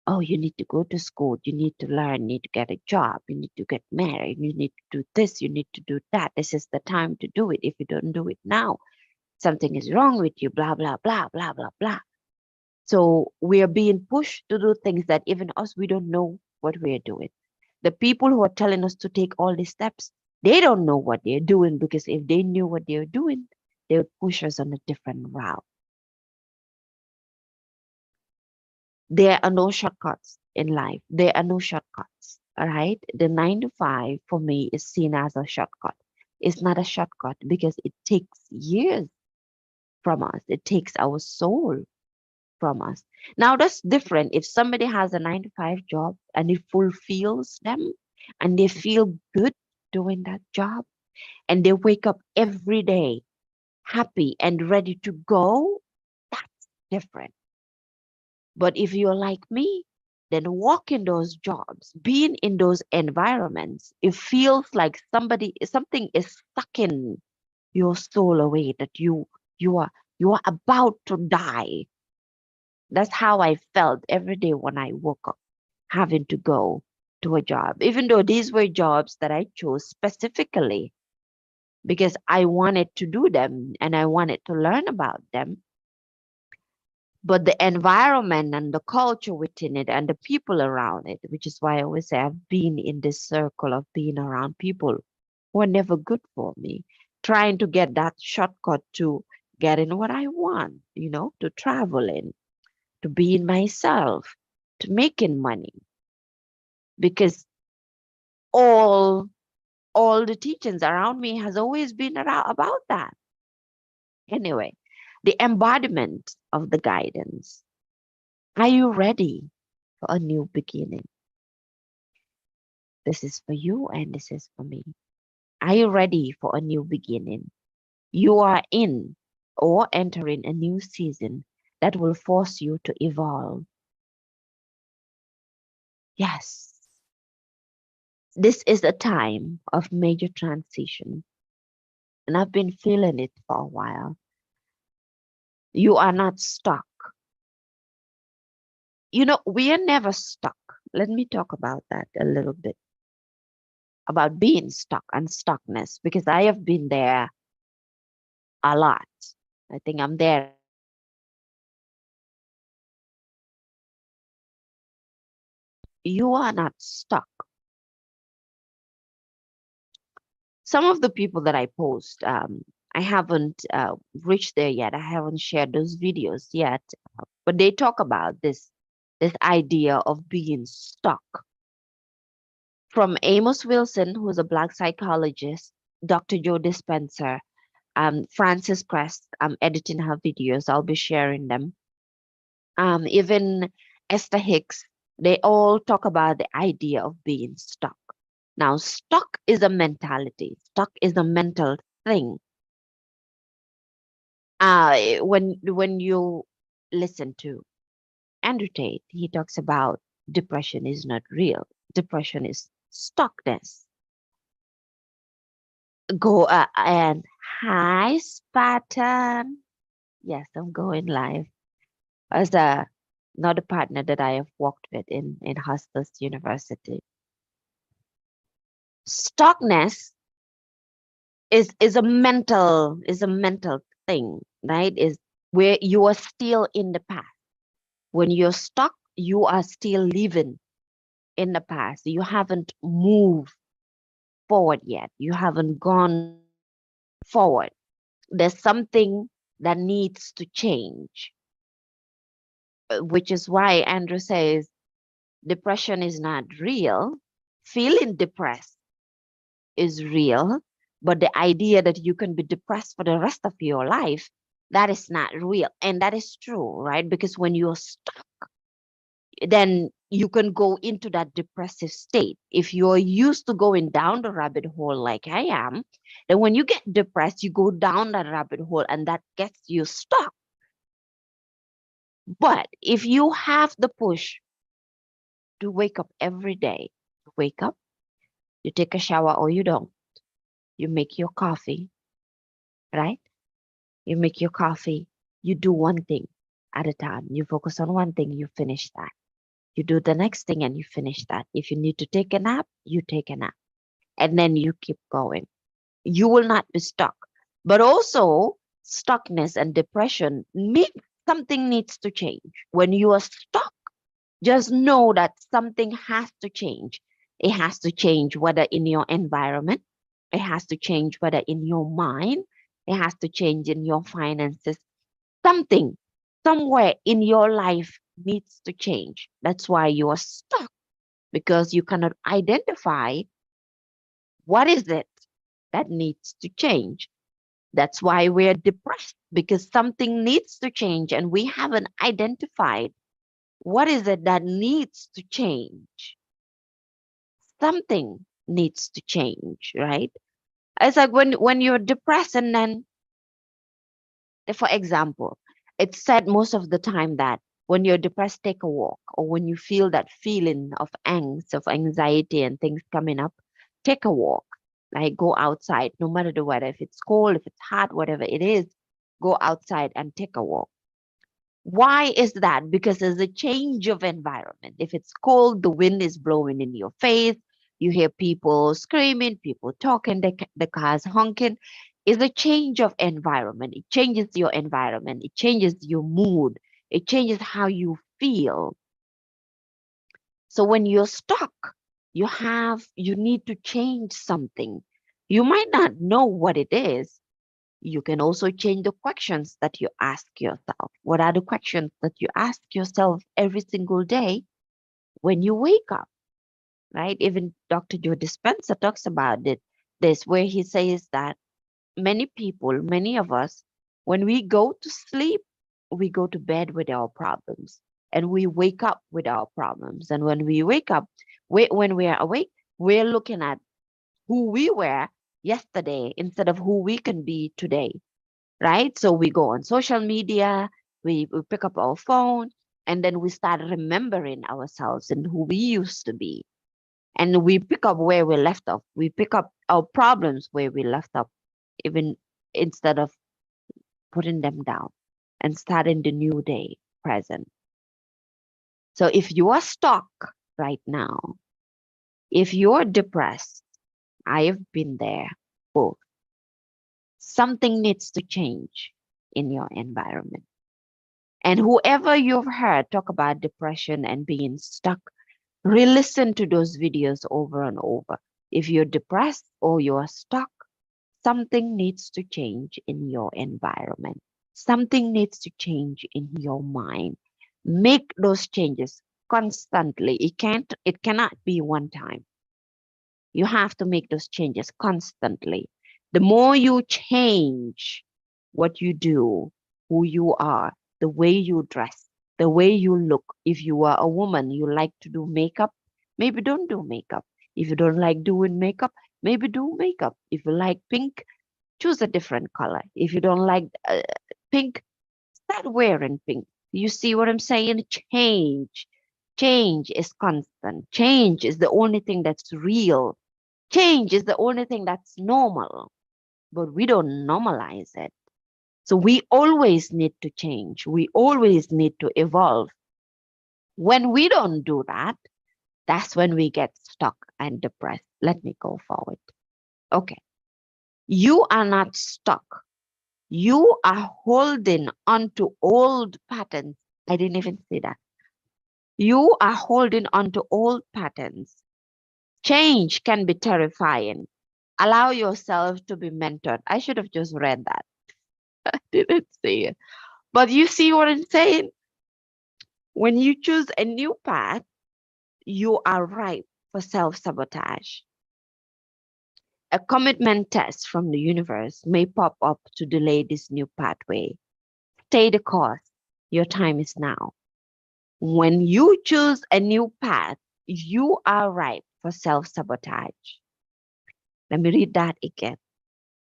Oh, you need to go to school, you need to learn, you need to get a job, you need to get married, you need to do this, you need to do that. This is the time to do it. If you don't do it now, something is wrong with you, blah, blah, blah, blah, blah, blah. So we are being pushed to do things that even us, we don't know what we are doing. The people who are telling us to take all these steps, they don't know what they're doing, because if they knew what they're doing, they would push us on a different route. There are no shortcuts in life. There are no shortcuts. All right. The 9 to 5 for me is seen as a shortcut. It's not a shortcut because it takes years from us. It takes our soul. from us. Now that's different. If somebody has a 9 to 5 job and it fulfills them and they feel good doing that job and they wake up every day happy and ready to go, that's different. But if you're like me, then walking those jobs, being in those environments, it feels like something is sucking your soul away, that you are you are about to die. That's how I felt every day when I woke up, having to go to a job, even though these were jobs that I chose specifically because I wanted to do them and I wanted to learn about them. But the environment and the culture within it and the people around it, which is why I always say I've been in this circle of being around people who are never good for me, trying to get that shortcut to getting what I want, to traveling, to being myself, to making money. Because all all the teachings around me has always been about that. Anyway, the embodiment of the guidance. Are you ready for a new beginning? This is for you and this is for me. Are you ready for a new beginning? You are in or entering a new season that will force you to evolve. Yes, this is a time of major transition, and I've been feeling it for a while. You are not stuck. We are never stuck. Let me talk about that a little bit, about being stuck and stuckness, because I have been there a lot. I think I'm there a lot. You are not stuck. Some of the people that I post, I haven't reached there yet. I haven't shared those videos yet, but they talk about this idea of being stuck. From Amos Wilson, who's a Black psychologist, Dr. Joe Dispenza, Frances Crest, I'm editing her videos. I'll be sharing them. Even Esther Hicks, they all talk about the idea of being stuck. Now, stuck is a mentality. Stuck is a mental thing. When you listen to Andrew Tate, he talks about depression is not real. Depression is stuckness. Go and hi Spartan. Yes, I'm going live as another partner that I have worked with in Hustlers University. Stuckness is a mental thing, right? Is where you are still in the past. When you're stuck, you are still living in the past. You haven't moved forward yet. You haven't gone forward. There's something that needs to change, which is why Andrew says depression is not real. Feeling depressed is real, but the idea that you can be depressed for the rest of your life, that is not real. And that is true, right? Because when you're stuck, then you can go into that depressive state. If you're used to going down the rabbit hole like I am, then when you get depressed, you go down that rabbit hole and that gets you stuck. But if you have the push to wake up every day, wake up, you take a shower or you don't, you make your coffee, right? You make your coffee, you do one thing at a time. You focus on one thing, you finish that. You do the next thing and you finish that. If you need to take a nap, you take a nap. And then you keep going. You will not be stuck. But also, stuckness and depression, something needs to change. When you are stuck, just know that something has to change. It has to change whether in your environment, it has to change whether in your mind, it has to change in your finances. Something, somewhere in your life needs to change. That's why you are stuck, because you cannot identify what is it that needs to change. That's why we're depressed, because something needs to change and we haven't identified what is it that needs to change. Something needs to change, right? It's like when you're depressed, and then, for example, it's said most of the time that when you're depressed, take a walk, or when you feel that feeling of angst, of anxiety and things coming up, take a walk. Like, go outside, no matter the weather, if it's cold, if it's hot, whatever it is, go outside and take a walk. Why is that? Because there's a change of environment. If it's cold, the wind is blowing in your face. You hear people screaming, people talking, the cars honking. It's a change of environment. It changes your environment. It changes your mood. It changes how you feel. So when you're stuck, you need to change something. You might not know what it is. You can also change the questions that you ask yourself. What are the questions that you ask yourself every single day when you wake up, right? Even Dr. Joe Dispenza talks about it, this, where he says that many people, many of us, when we go to sleep, we go to bed with our problems and we wake up with our problems. And when we wake up, when we are awake, we're looking at who we were yesterday instead of who we can be today, right? So we go on social media, we pick up our phone, and then we start remembering ourselves and who we used to be. And we pick up where we left off. We pick up our problems where we left off, even instead of putting them down and starting the new day present. So if you are stuck right now, if you're depressed, I have been there both. Something needs to change in your environment. And whoever you've heard talk about depression and being stuck, re-listen to those videos over and over. If you're depressed or you're stuck, something needs to change in your environment. Something needs to change in your mind. Make those changes constantly. It cannot be one time. You have to make those changes constantly. The more you change what you do, who you are, the way you dress, the way you look. If you are a woman, you like to do makeup, maybe don't do makeup. If you don't like doing makeup, maybe do makeup. If you like pink, choose a different color. If you don't like pink, start wearing pink. You see what I'm saying? Change. Change is constant. Change is the only thing that's real. Change is the only thing that's normal, but we don't normalize it. So we always need to change. We always need to evolve. When we don't do that, that's when we get stuck and depressed. Let me go forward. Okay. You are not stuck. You are holding on to old patterns. I didn't even say that. You are holding on to old patterns. Change can be terrifying. Allow yourself to be mentored. I should have just read that. I didn't say it. But you see what I'm saying? When you choose a new path, you are ripe for self-sabotage. A commitment test from the universe may pop up to delay this new pathway. Stay the course. Your time is now. When you choose a new path, you are ripe for self-sabotage. Let me read that again.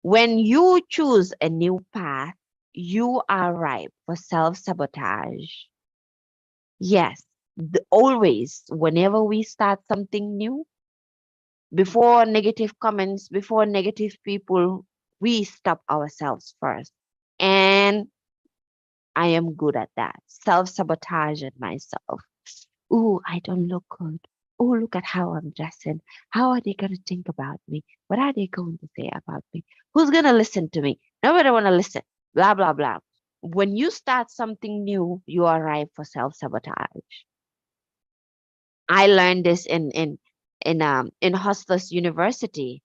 When you choose a new path, you are ripe for self-sabotage. Yes, always, whenever we start something new, before negative comments, before negative people, we stop ourselves first. And I am good at that. Self-sabotaging myself. Ooh, I don't look good. Oh, look at how I'm dressing. How are they going to think about me? What are they going to say about me? Who's going to listen to me? Nobody want to listen. Blah, blah, blah. When you start something new, you are ripe for self-sabotage. I learned this in Hustlers University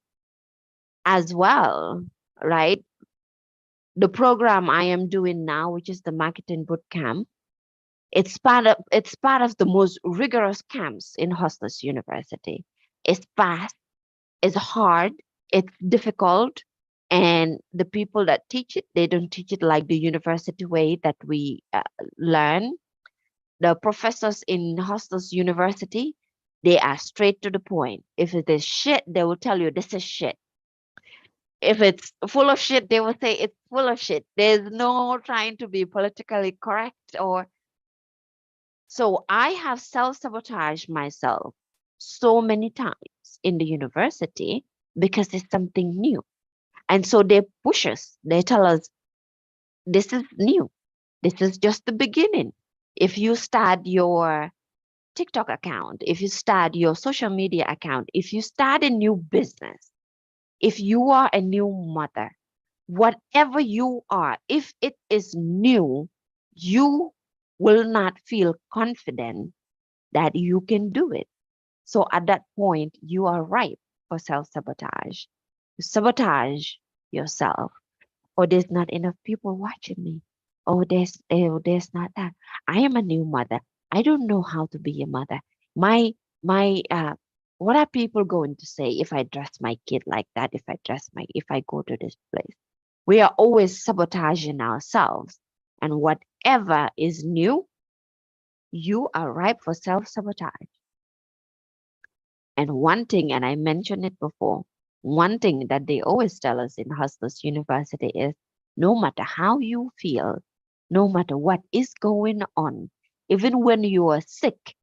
as well, right? The program I am doing now, which is the marketing boot camp, it's part of the most rigorous camps in Hustlers University. It's fast, it's hard, it's difficult, And the people that teach it, they don't teach it like the university way that we learn. The professors in Hostels University, they are straight to the point. If it is shit, they will tell you this is shit. If it's full of shit, they will say it's full of shit. There's no trying to be politically correct or so. I have self-sabotaged myself so many times in the university because it's something new. And so they push us. They tell us this is new. This is just the beginning. If you start your TikTok account, if you start your social media account, if you start a new business, if you are a new mother, whatever you are, if it is new, you will not feel confident that you can do it. So at that point, you are ripe for self sabotage. You sabotage yourself. Oh, there's not enough people watching me. Oh, there's not that. I am a new mother. I don't know how to be a mother. My what are people going to say if I dress my kid like that? If I go to this place? We are always sabotaging ourselves. And whatever is new, you are ripe for self-sabotage. And one thing, and I mentioned it before, one thing that they always tell us in Hustlers University is no matter how you feel, no matter what is going on, even when you are sick,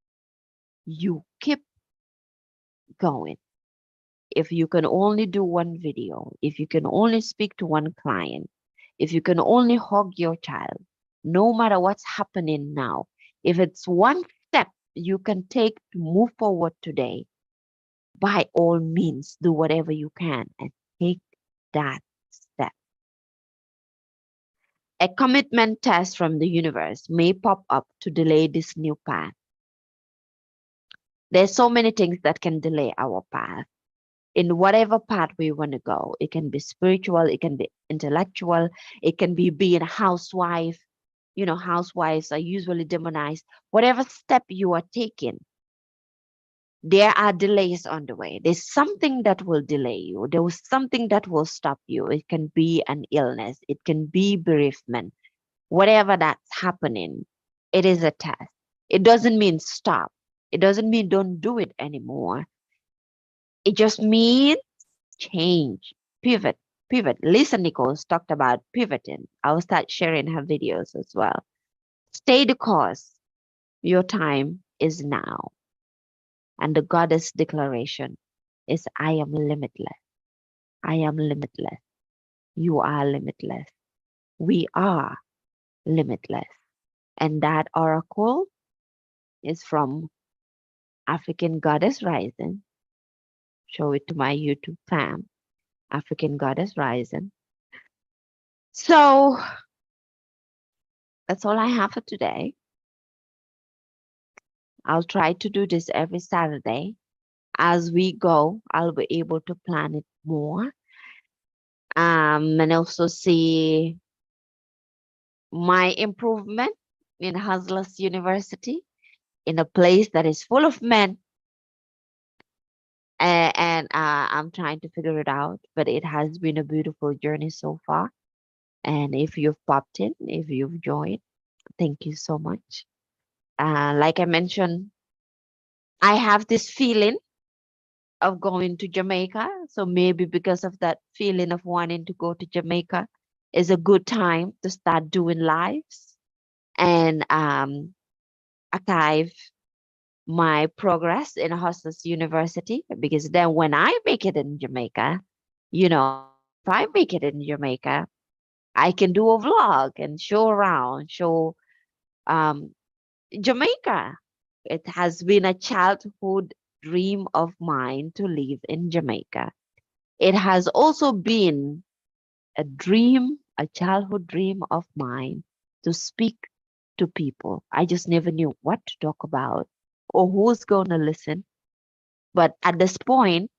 you keep going. If you can only do one video, if you can only speak to one client, if you can only hug your child, no matter what's happening now, if it's one step you can take to move forward today, by all means, do whatever you can and take that step. A commitment test from the universe may pop up to delay this new path. There's so many things that can delay our path in whatever path we want to go. It can be spiritual, it can be intellectual, it can be being a housewife. You know, housewives are usually demonized. Whatever step you are taking, there are delays on the way. There's something that will delay you. There was something that will stop you. It can be an illness. It can be bereavement. Whatever that's happening, it is a test. It doesn't mean stop. It doesn't mean don't do it anymore. It just means change, pivot, pivot. Lisa Nichols talked about pivoting. I'll start sharing her videos as well. Stay the course. Your time is now. And the goddess declaration is I am limitless. I am limitless. You are limitless. We are limitless. And that oracle is from African Goddess Rising. Show it to my YouTube fam, African Goddess Rising. So that's all I have for today. I'll try to do this every Saturday. As we go, I'll be able to plan it more. And also see my improvement in Hustlers University in a place that is full of men. And I'm trying to figure it out, but it has been a beautiful journey so far. And if you've popped in, if you've joined, thank you so much. Like I mentioned, I have this feeling of going to Jamaica. So maybe because of that feeling of wanting to go to Jamaica is a good time to start doing lives and archive my progress in Hostels University. Because then when I make it in Jamaica, you know, if I make it in Jamaica, I can do a vlog and show around, show um, Jamaica. It has been a childhood dream of mine to live in Jamaica. It has also been a dream, a childhood dream of mine to speak to people. I just never knew what to talk about or who's going to listen. But at this point,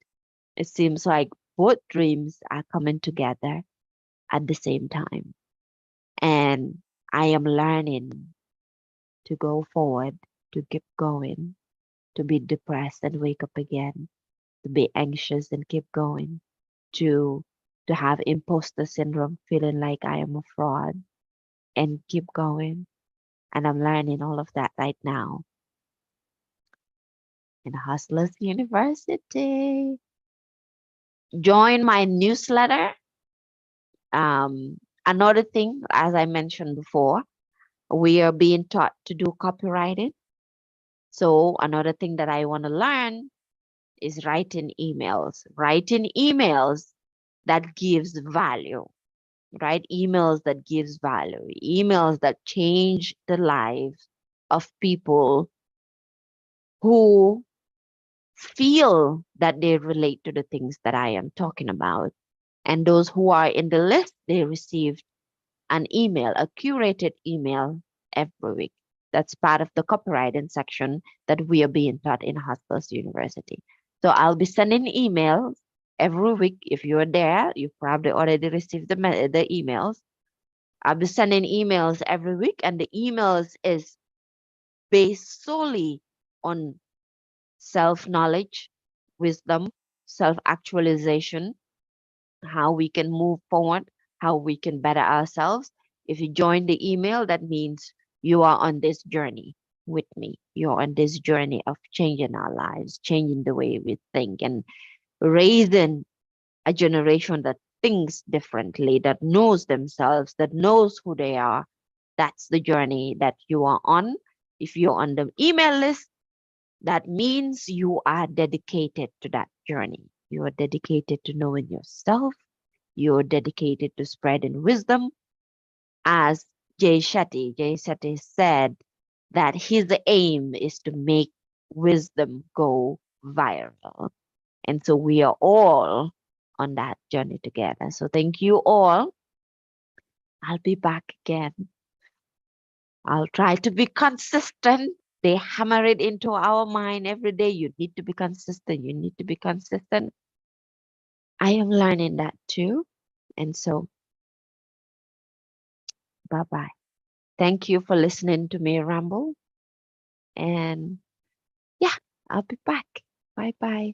it seems like both dreams are coming together at the same time. And I am learning to go forward, to keep going, to be depressed and wake up again, to be anxious and keep going, to to have imposter syndrome, feeling like I am a fraud, and keep going. And I'm learning all of that right now in Hustlers University. Join my newsletter. Another thing, as I mentioned before, we are being taught to do copywriting. So another thing that I want to learn is writing emails that gives value, right? Emails that gives value, emails that change the lives of people who feel that they relate to the things that I am talking about. And those who are in the list, they receive an email, a curated email every week. That's part of the copywriting section that we are being taught in Hustlers University. So I'll be sending emails every week. If you're there, you probably already received the emails. I'll be sending emails every week, and the emails is based solely on self-knowledge, wisdom, self-actualization, how we can move forward, how we can better ourselves. If you join the email, that means you are on this journey with me. You're on this journey of changing our lives, changing the way we think, and raising a generation that thinks differently, that knows themselves, that knows who they are. That's the journey that you are on. If you're on the email list, that means you are dedicated to that journey. You are dedicated to knowing yourself. You're dedicated to spreading wisdom. As Jay Shetty said that his aim is to make wisdom go viral. And so we are all on that journey together. So thank you all. I'll be back again. I'll try to be consistent. They hammer it into our mind every day. You need to be consistent. You need to be consistent. I am learning that too. And so, bye-bye. Thank you for listening to me ramble. And yeah, I'll be back. Bye-bye.